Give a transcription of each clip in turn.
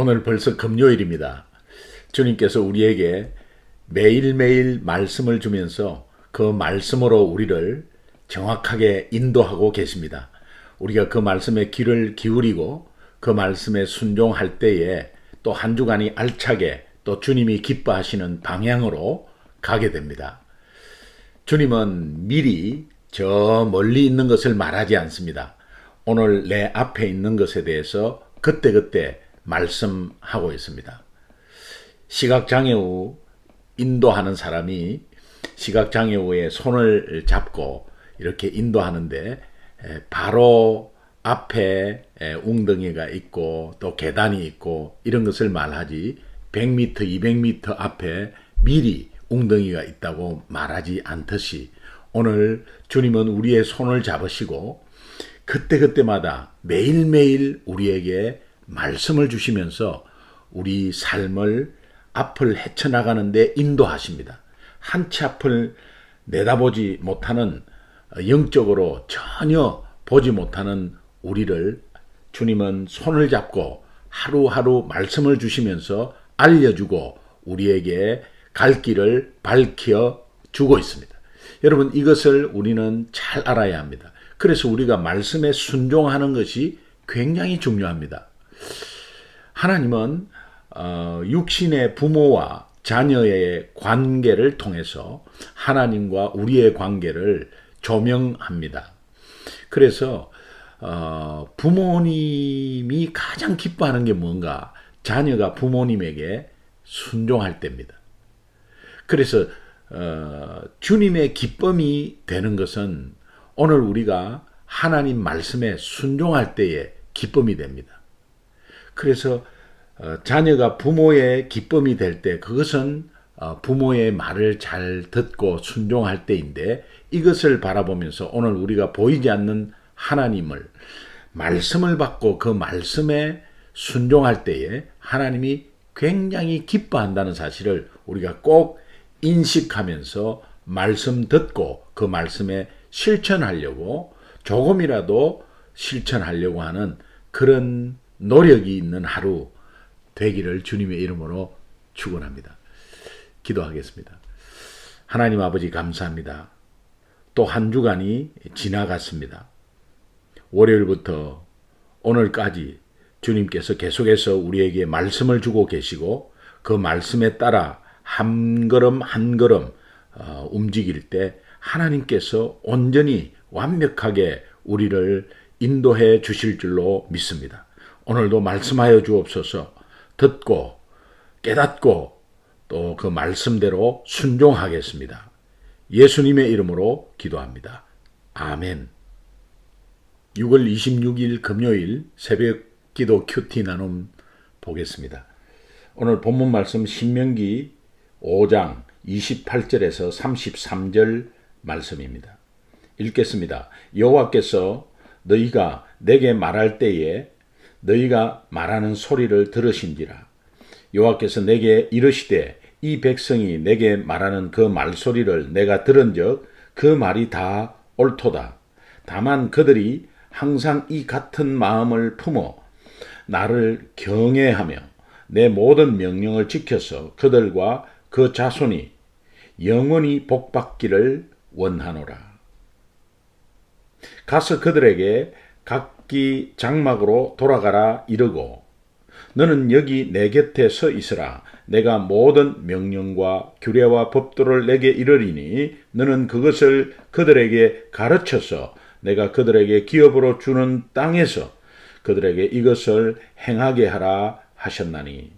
오늘 벌써 금요일입니다. 주님께서 우리에게 매일매일 말씀을 주면서 그 말씀으로 우리를 정확하게 인도하고 계십니다. 우리가 그 말씀에 귀를 기울이고 그 말씀에 순종할 때에 또 한 주간이 알차게 또 주님이 기뻐하시는 방향으로 가게 됩니다. 주님은 미리 저 멀리 있는 것을 말하지 않습니다. 오늘 내 앞에 있는 것에 대해서 그때그때 말씀하고 있습니다. 시각장애우 인도하는 사람이 시각장애우의 손을 잡고 이렇게 인도하는데 바로 앞에 웅덩이가 있고 또 계단이 있고 이런 것을 말하지 100m, 200m 앞에 미리 웅덩이가 있다고 말하지 않듯이 오늘 주님은 우리의 손을 잡으시고 그때그때마다 매일매일 우리에게 말씀을 주시면서 우리 삶을 앞을 헤쳐나가는데 인도하십니다. 한 치 앞을 내다보지 못하는 영적으로 전혀 보지 못하는 우리를 주님은 손을 잡고 하루하루 말씀을 주시면서 알려주고 우리에게 갈 길을 밝혀 주고 있습니다. 여러분 이것을 우리는 잘 알아야 합니다. 그래서 우리가 말씀에 순종하는 것이 굉장히 중요합니다. 하나님은 육신의 부모와 자녀의 관계를 통해서 하나님과 우리의 관계를 조명합니다. 그래서 부모님이 가장 기뻐하는 게 뭔가? 자녀가 부모님에게 순종할 때입니다. 그래서 주님의 기쁨이 되는 것은 오늘 우리가 하나님 말씀에 순종할 때의 기쁨이 됩니다. 그래서 자녀가 부모의 기쁨이 될 때 그것은 부모의 말을 잘 듣고 순종할 때인데 이것을 바라보면서 오늘 우리가 보이지 않는 하나님을 말씀을 받고 그 말씀에 순종할 때에 하나님이 굉장히 기뻐한다는 사실을 우리가 꼭 인식하면서 말씀 듣고 그 말씀에 실천하려고 조금이라도 실천하려고 하는 그런 노력이 있는 하루 되기를 주님의 이름으로 축원합니다. 기도하겠습니다. 하나님 아버지 감사합니다. 또 한 주간이 지나갔습니다. 월요일부터 오늘까지 주님께서 계속해서 우리에게 말씀을 주고 계시고 그 말씀에 따라 한 걸음 한 걸음 움직일 때 하나님께서 온전히 완벽하게 우리를 인도해 주실 줄로 믿습니다. 오늘도 말씀하여 주옵소서. 듣고 깨닫고 또 그 말씀대로 순종하겠습니다. 예수님의 이름으로 기도합니다. 아멘. 6월 26일 금요일 새벽 기도 큐티 나눔 보겠습니다. 오늘 본문 말씀 신명기 5장 28절에서 33절 말씀입니다. 읽겠습니다. 여호와께서 너희가 내게 말할 때에 너희가 말하는 소리를 들으신지라. 여호와께서 내게 이르시되 이 백성이 내게 말하는 그 말소리를 내가 들은즉 그 말이 다 옳도다. 다만 그들이 항상 이 같은 마음을 품어 나를 경외하며 내 모든 명령을 지켜서 그들과 그 자손이 영원히 복받기를 원하노라. 가서 그들에게 각기 장막으로 돌아가라 이르고 너는 여기 내 곁에 서 있으라. 내가 모든 명령과 규례와 법도를 내게 이르리니 너는 그것을 그들에게 가르쳐서 내가 그들에게 기업으로 주는 땅에서 그들에게 이것을 행하게 하라 하셨나니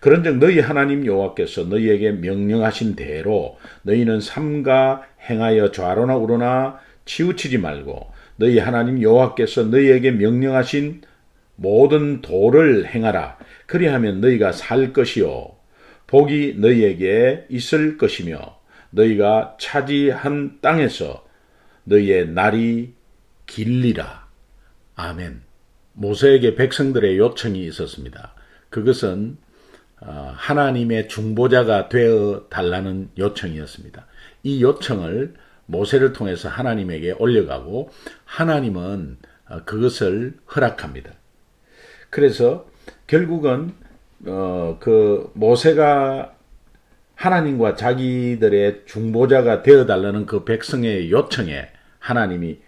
그런즉 너희 하나님 여호와께서 너희에게 명령하신 대로 너희는 삼가 행하여 좌로나 우로나 치우치지 말고 너희 하나님 여호와께서 너희에게 명령하신 모든 도를 행하라. 그리하면 너희가 살 것이요 복이 너희에게 있을 것이며 너희가 차지한 땅에서 너희의 날이 길리라. 아멘. 모세에게 백성들의 요청이 있었습니다. 그것은 하나님의 중보자가 되어 달라는 요청이었습니다. 이 요청을 모세를 통해서 하나님에게 올려가고 하나님은 그것을 허락합니다. 그래서 결국은 그 모세가 하나님과 자기들의 중보자가 되어달라는 그 백성의 요청에 하나님이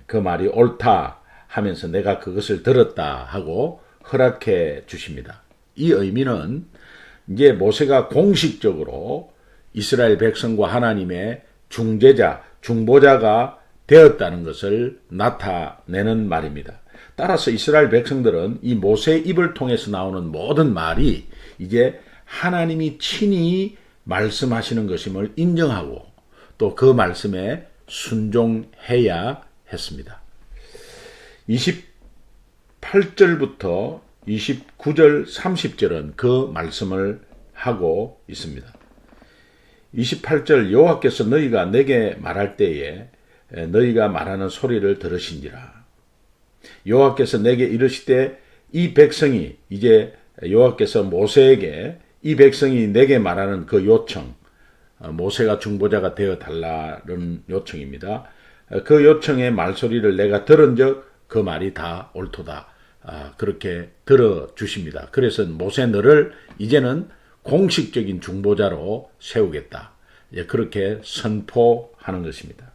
그 말이 옳다 하면서 내가 그것을 들었다 하고 허락해 주십니다. 이 의미는 이제 모세가 공식적으로 이스라엘 백성과 하나님의 중재자, 중보자가 되었다는 것을 나타내는 말입니다. 따라서 이스라엘 백성들은 이 모세의 입을 통해서 나오는 모든 말이 이제 하나님이 친히 말씀하시는 것임을 인정하고 또 그 말씀에 순종해야 했습니다. 28절부터 29절, 30절은 그 말씀을 하고 있습니다. 28절 여호와께서 너희가 내게 말할 때에 너희가 말하는 소리를 들으신지라. 여호와께서 내게 이르시되 이 백성이 이제 여호와께서 모세에게 이 백성이 내게 말하는 그 요청, 모세가 중보자가 되어 달라는 요청입니다. 그 요청의 말소리를 내가 들은즉 그 말이 다 옳도다. 그렇게 들어주십니다. 그래서 모세 너를 이제는 공식적인 중보자로 세우겠다. 그렇게 선포하는 것입니다.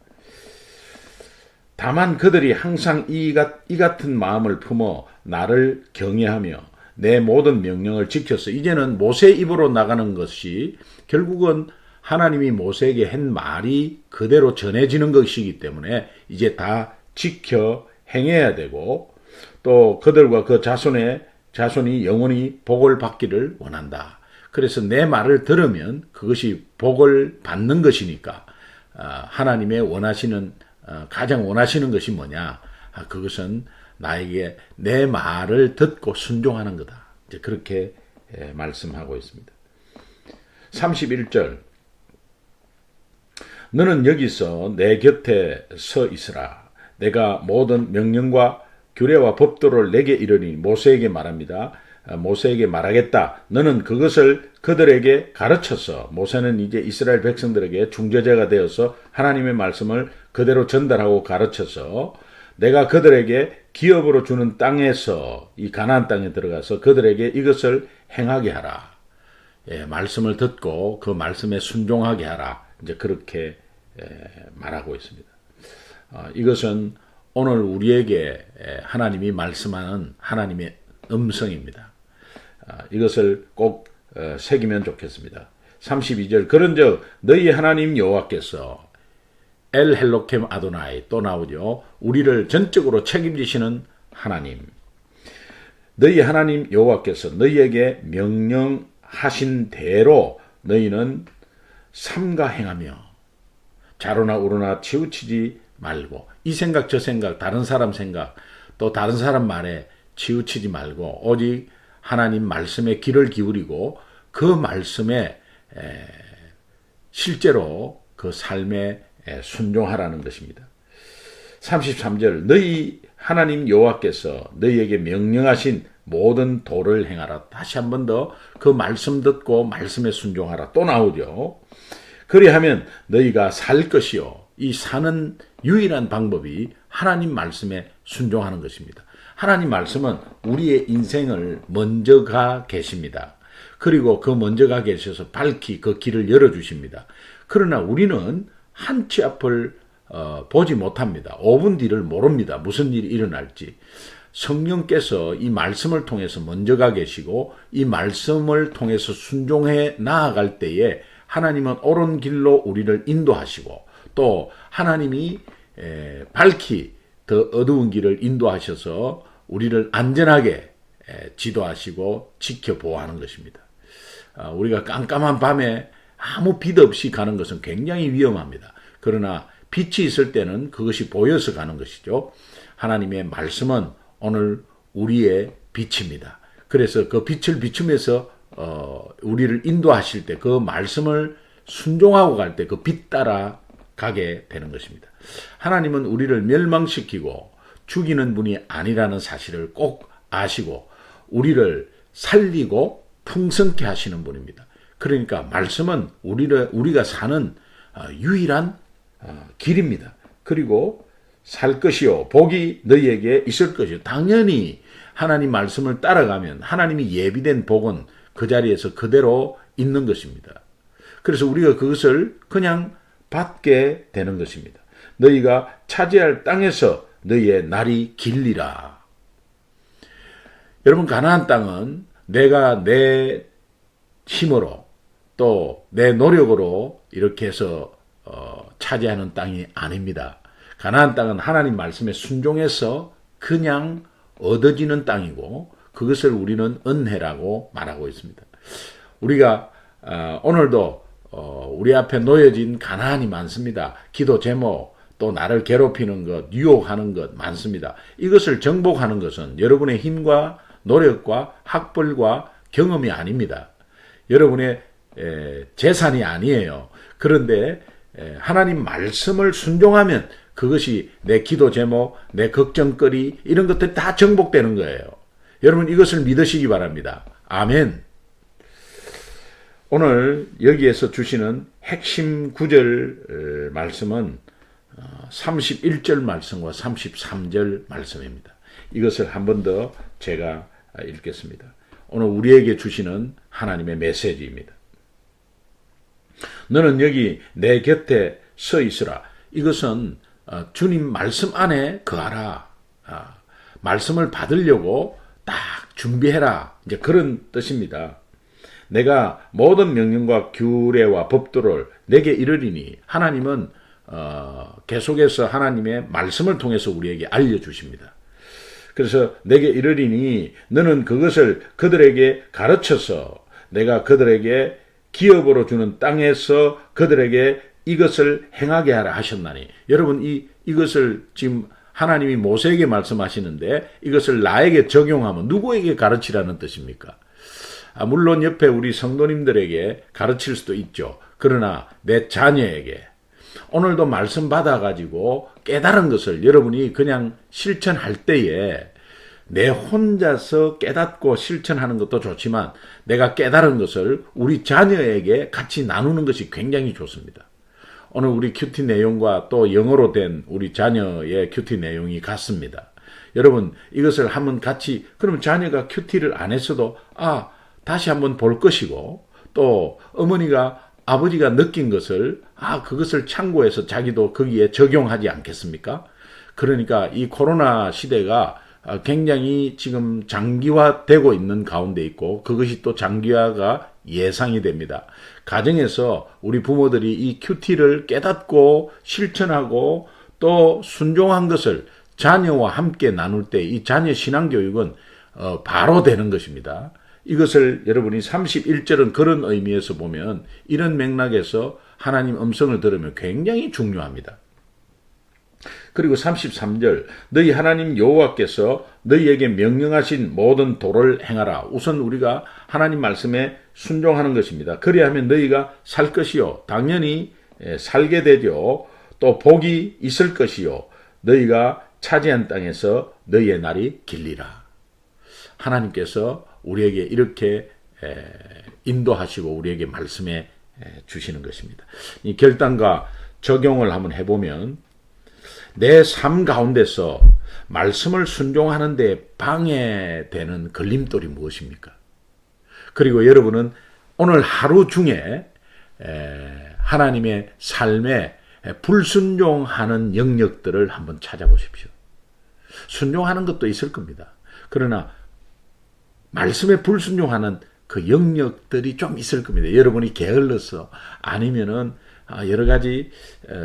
다만 그들이 항상 이 같은 마음을 품어 나를 경외하며 내 모든 명령을 지켜서 이제는 모세의 입으로 나가는 것이 결국은 하나님이 모세에게 한 말이 그대로 전해지는 것이기 때문에 이제 다 지켜 행해야 되고 또 그들과 그 자손이 영원히 복을 받기를 원한다. 그래서 내 말을 들으면 그것이 복을 받는 것이니까 하나님의 가장 원하시는 것이 뭐냐? 그것은 나에게 내 말을 듣고 순종하는 거다. 이제 그렇게 말씀하고 있습니다. 31절 너는 여기서 내 곁에 서 있으라. 내가 모든 명령과 규례와 법도를 내게 이르니 모세에게 말합니다. 모세에게 말하겠다. 너는 그것을 그들에게 가르쳐서 모세는 이제 이스라엘 백성들에게 중재자가 되어서 하나님의 말씀을 그대로 전달하고 가르쳐서 내가 그들에게 기업으로 주는 땅에서 이 가나안 땅에 들어가서 그들에게 이것을 행하게 하라. 말씀을 듣고 그 말씀에 순종하게 하라. 이제 그렇게 말하고 있습니다. 이것은 오늘 우리에게 하나님이 말씀하는 하나님의 음성입니다. 이것을 꼭 새기면 좋겠습니다. 32절 그런즉 너희 하나님 여호와께서 엘 헬로켐 아도나이 또 나오죠. 우리를 전적으로 책임지시는 하나님. 너희 하나님 여호와께서 너희에게 명령하신 대로 너희는 삼가 행하며 좌로나 우로나 치우치지 말고 이 생각 저 생각 다른 사람 생각 또 다른 사람 말에 치우치지 말고 오직 하나님 말씀에 귀를 기울이고 그 말씀에 실제로 그 삶에 순종하라는 것입니다. 33절 너희 하나님 여호와께서 너희에게 명령하신 모든 도를 행하라. 다시 한 번 더 그 말씀 듣고 말씀에 순종하라. 또 나오죠. 그리하면 너희가 살 것이요. 이 사는 유일한 방법이 하나님 말씀에 순종하는 것입니다. 하나님 말씀은 우리의 인생을 먼저 가 계십니다. 그리고 그 먼저 가 계셔서 밝히 그 길을 열어주십니다. 그러나 우리는 한 치 앞을 보지 못합니다. 5분 뒤를 모릅니다. 무슨 일이 일어날지. 성령께서 이 말씀을 통해서 먼저 가 계시고 이 말씀을 통해서 순종해 나아갈 때에 하나님은 옳은 길로 우리를 인도하시고 또 하나님이 밝히 더 어두운 길을 인도하셔서 우리를 안전하게 지도하시고 지켜 보호하는 것입니다. 우리가 깜깜한 밤에 아무 빛 없이 가는 것은 굉장히 위험합니다. 그러나 빛이 있을 때는 그것이 보여서 가는 것이죠. 하나님의 말씀은 오늘 우리의 빛입니다. 그래서 그 빛을 비추면서 우리를 인도하실 때 그 말씀을 순종하고 갈 때 그 빛 따라 가게 되는 것입니다. 하나님은 우리를 멸망시키고 죽이는 분이 아니라는 사실을 꼭 아시고 우리를 살리고 풍성케 하시는 분입니다. 그러니까 말씀은 우리가 사는 유일한 길입니다. 그리고 살 것이요 복이 너희에게 있을 것이요. 당연히 하나님 말씀을 따라가면 하나님이 예비된 복은 그 자리에서 그대로 있는 것입니다. 그래서 우리가 그것을 그냥 받게 되는 것입니다. 너희가 차지할 땅에서 너희의 날이 길리라. 여러분, 가나안 땅은 내가 내 힘으로 또 내 노력으로 이렇게 해서 차지하는 땅이 아닙니다. 가나안 땅은 하나님 말씀에 순종해서 그냥 얻어지는 땅이고 그것을 우리는 은혜라고 말하고 있습니다. 우리가 오늘도 우리 앞에 놓여진 가나안이 많습니다. 기도 제목, 또 나를 괴롭히는 것, 유혹하는 것 많습니다. 이것을 정복하는 것은 여러분의 힘과 노력과 학벌과 경험이 아닙니다. 여러분의 재산이 아니에요. 그런데 하나님 말씀을 순종하면 그것이 내 기도 제목, 내 걱정거리 이런 것들이 다 정복되는 거예요. 여러분 이것을 믿으시기 바랍니다. 아멘. 오늘 여기에서 주시는 핵심 구절 말씀은 31절 말씀과 33절 말씀입니다. 이것을 한 번 더 제가 읽겠습니다. 오늘 우리에게 주시는 하나님의 메시지입니다. 너는 여기 내 곁에 서 있으라. 이것은 주님 말씀 안에 거하라. 말씀을 받으려고 딱 준비해라. 이제 그런 뜻입니다. 내가 모든 명령과 규례와 법도를 내게 이르리니 하나님은 계속해서 하나님의 말씀을 통해서 우리에게 알려주십니다. 그래서 내게 이르리니 너는 그것을 그들에게 가르쳐서 내가 그들에게 기업으로 주는 땅에서 그들에게 이것을 행하게 하라 하셨나니. 여러분 이것을 지금 하나님이 모세에게 말씀하시는데 이것을 나에게 적용하면 누구에게 가르치라는 뜻입니까? 물론 옆에 우리 성도님들에게 가르칠 수도 있죠. 그러나 내 자녀에게 오늘도 말씀 받아가지고 깨달은 것을 여러분이 그냥 실천할 때에 내 혼자서 깨닫고 실천하는 것도 좋지만 내가 깨달은 것을 우리 자녀에게 같이 나누는 것이 굉장히 좋습니다. 오늘 우리 큐티 내용과 또 영어로 된 우리 자녀의 큐티 내용이 같습니다. 여러분 이것을 한번 같이 그럼 자녀가 큐티를 안 했어도 다시 한번 볼 것이고 또 어머니가 아버지가 느낀 것을 그것을 참고해서 자기도 거기에 적용하지 않겠습니까? 그러니까 이 코로나 시대가 굉장히 지금 장기화되고 있는 가운데 있고 그것이 또 장기화가 예상이 됩니다. 가정에서 우리 부모들이 이 큐티를 깨닫고 실천하고 또 순종한 것을 자녀와 함께 나눌 때 이 자녀 신앙교육은 바로 되는 것입니다. 이것을 여러분이 31절은 그런 의미에서 보면 이런 맥락에서 하나님 음성을 들으면 굉장히 중요합니다. 그리고 33절 너희 하나님 여호와께서 너희에게 명령하신 모든 도를 행하라. 우선 우리가 하나님 말씀에 순종하는 것입니다. 그리하면 너희가 살 것이요 당연히 살게 되죠. 또 복이 있을 것이요 너희가 차지한 땅에서 너희의 날이 길리라. 하나님께서 우리에게 이렇게 인도하시고 우리에게 말씀해 주시는 것입니다. 이 결단과 적용을 한번 해보면 내 삶 가운데서 말씀을 순종하는 데 방해되는 걸림돌이 무엇입니까? 그리고 여러분은 오늘 하루 중에 하나님의 삶에 불순종하는 영역들을 한번 찾아보십시오. 순종하는 것도 있을 겁니다. 그러나 말씀에 불순종하는 그 영역들이 좀 있을 겁니다. 여러분이 게을러서 아니면은 여러 가지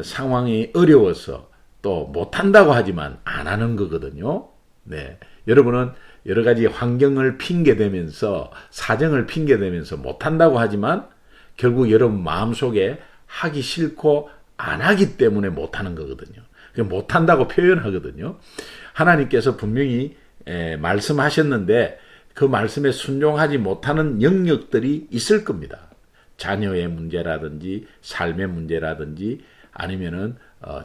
상황이 어려워서 또 못한다고 하지만 안 하는 거거든요. 네. 여러분은 여러 가지 환경을 핑계대면서 사정을 핑계대면서 못한다고 하지만 결국 여러분 마음속에 하기 싫고 안 하기 때문에 못하는 거거든요. 못한다고 표현하거든요. 하나님께서 분명히 말씀하셨는데 그 말씀에 순종하지 못하는 영역들이 있을 겁니다. 자녀의 문제라든지 삶의 문제라든지 아니면은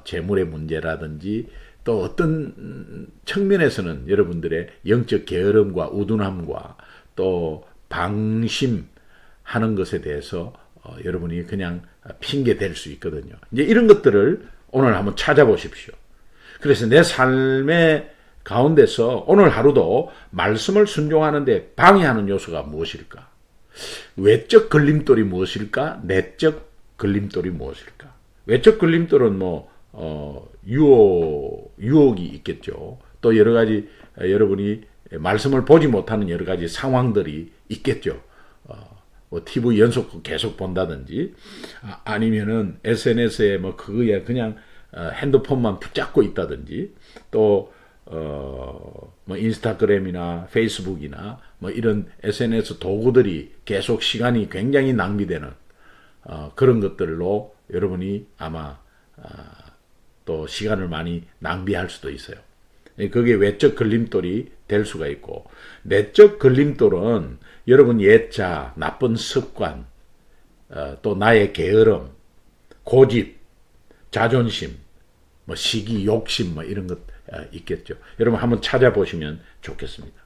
재물의 문제라든지 또 어떤 측면에서는 여러분들의 영적 게으름과 우둔함과 또 방심하는 것에 대해서 여러분이 그냥 핑계 댈 수 있거든요. 이제 이런 것들을 오늘 한번 찾아보십시오. 그래서 내 삶의 가운데서 오늘 하루도 말씀을 순종하는데 방해하는 요소가 무엇일까? 외적 걸림돌이 무엇일까? 내적 걸림돌이 무엇일까? 외적 걸림돌은 유혹이 있겠죠. 또 여러 가지 여러분이 말씀을 보지 못하는 여러 가지 상황들이 있겠죠. TV 연속 계속 본다든지, 아니면은 SNS에 그거에 그냥 핸드폰만 붙잡고 있다든지, 또 인스타그램이나 페이스북이나 이런 SNS 도구들이 계속 시간이 굉장히 낭비되는 그런 것들로 여러분이 아마 또 시간을 많이 낭비할 수도 있어요. 그게 외적 걸림돌이 될 수가 있고, 내적 걸림돌은 여러분 예자, 나쁜 습관, 또 나의 게으름, 고집, 자존심, 시기, 욕심 이런 것 있겠죠. 여러분 한번 찾아보시면 좋겠습니다.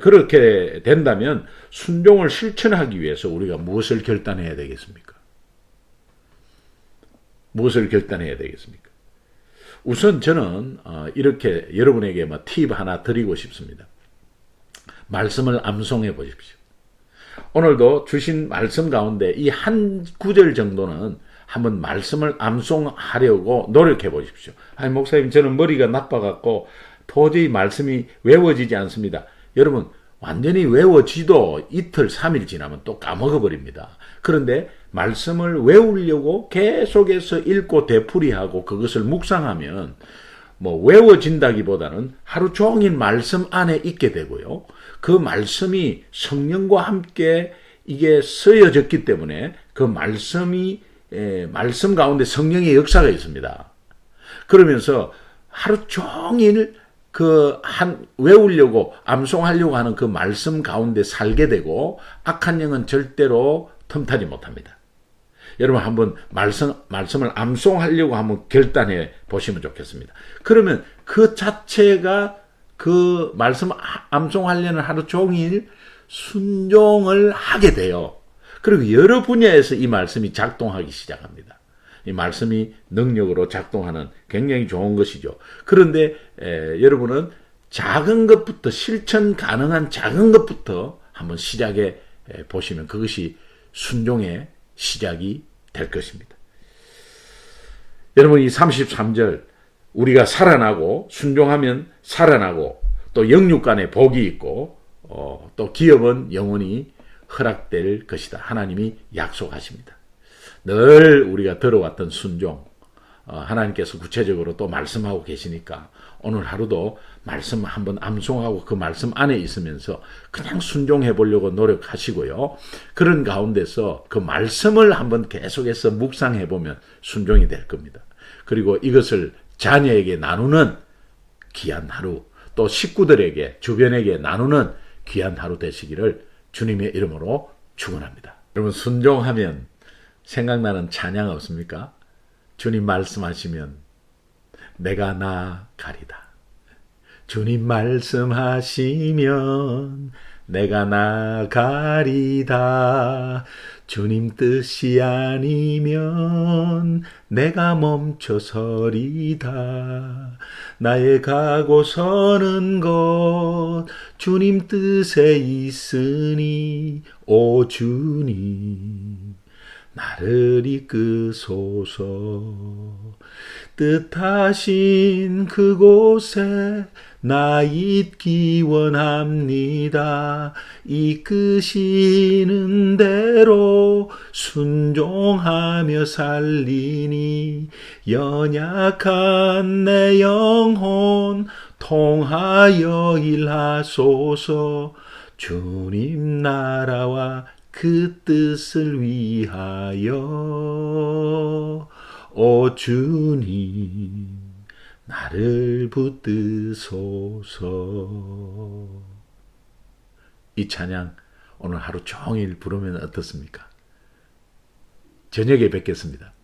그렇게 된다면 순종을 실천하기 위해서 우리가 무엇을 결단해야 되겠습니까? 무엇을 결단해야 되겠습니까? 우선 저는 이렇게 여러분에게 팁 하나 드리고 싶습니다. 말씀을 암송해 보십시오. 오늘도 주신 말씀 가운데 이 한 구절 정도는 한번 말씀을 암송하려고 노력해 보십시오. 아니 목사님, 저는 머리가 나빠갖고 도저히 말씀이 외워지지 않습니다. 여러분, 완전히 외워지도 이틀, 3일 지나면 또 까먹어 버립니다. 그런데 말씀을 외우려고 계속해서 읽고 되풀이하고 그것을 묵상하면 외워진다기보다는 하루 종일 말씀 안에 있게 되고요. 그 말씀이 성령과 함께 이게 쓰여졌기 때문에 그 말씀 가운데 성령의 역사가 있습니다. 그러면서 하루 종일 외우려고 암송하려고 하는 그 말씀 가운데 살게 되고 악한 영은 절대로 틈타지 못합니다. 여러분 한번 말씀을 암송하려고 한번 결단해 보시면 좋겠습니다. 그러면 그 자체가 그 말씀 암송하려는 하루 종일 순종을 하게 돼요. 그리고 여러 분야에서 이 말씀이 작동하기 시작합니다. 이 말씀이 능력으로 작동하는 굉장히 좋은 것이죠. 그런데 여러분은 작은 것부터, 실천 가능한 작은 것부터 한번 시작해 보시면 그것이 순종의 시작이 될 것입니다. 여러분, 이 33절, 우리가 살아나고 순종하면 살아나고 또 영육 간에 복이 있고 또 기업은 영원히 허락될 것이다. 하나님이 약속하십니다. 늘 우리가 들어왔던 순종, 하나님께서 구체적으로 또 말씀하고 계시니까 오늘 하루도 말씀 한번 암송하고 그 말씀 안에 있으면서 그냥 순종해 보려고 노력하시고요. 그런 가운데서 그 말씀을 한번 계속해서 묵상해 보면 순종이 될 겁니다. 그리고 이것을 자녀에게 나누는 귀한 하루, 또 식구들에게, 주변에게 나누는 귀한 하루 되시기를 주님의 이름으로 축원합니다. 여러분, 순종하면 생각나는 찬양 없습니까? 주님 말씀하시면 내가 나가리다. 주님 말씀하시면 내가 나가리다. 주님 뜻이 아니면 내가 멈춰서리다. 나의 가고 서는 곳 주님 뜻에 있으니 오 주님 나를 이끄소서. 뜻하신 그곳에 나 있기 원합니다. 이끄시는 대로 순종하며 살리니 연약한 내 영혼 통하여 일하소서. 주님 나라와 그 뜻을 위하여 오 주님 나를 붙드소서. 이 찬양 오늘 하루 종일 부르면 어떻습니까? 저녁에 뵙겠습니다.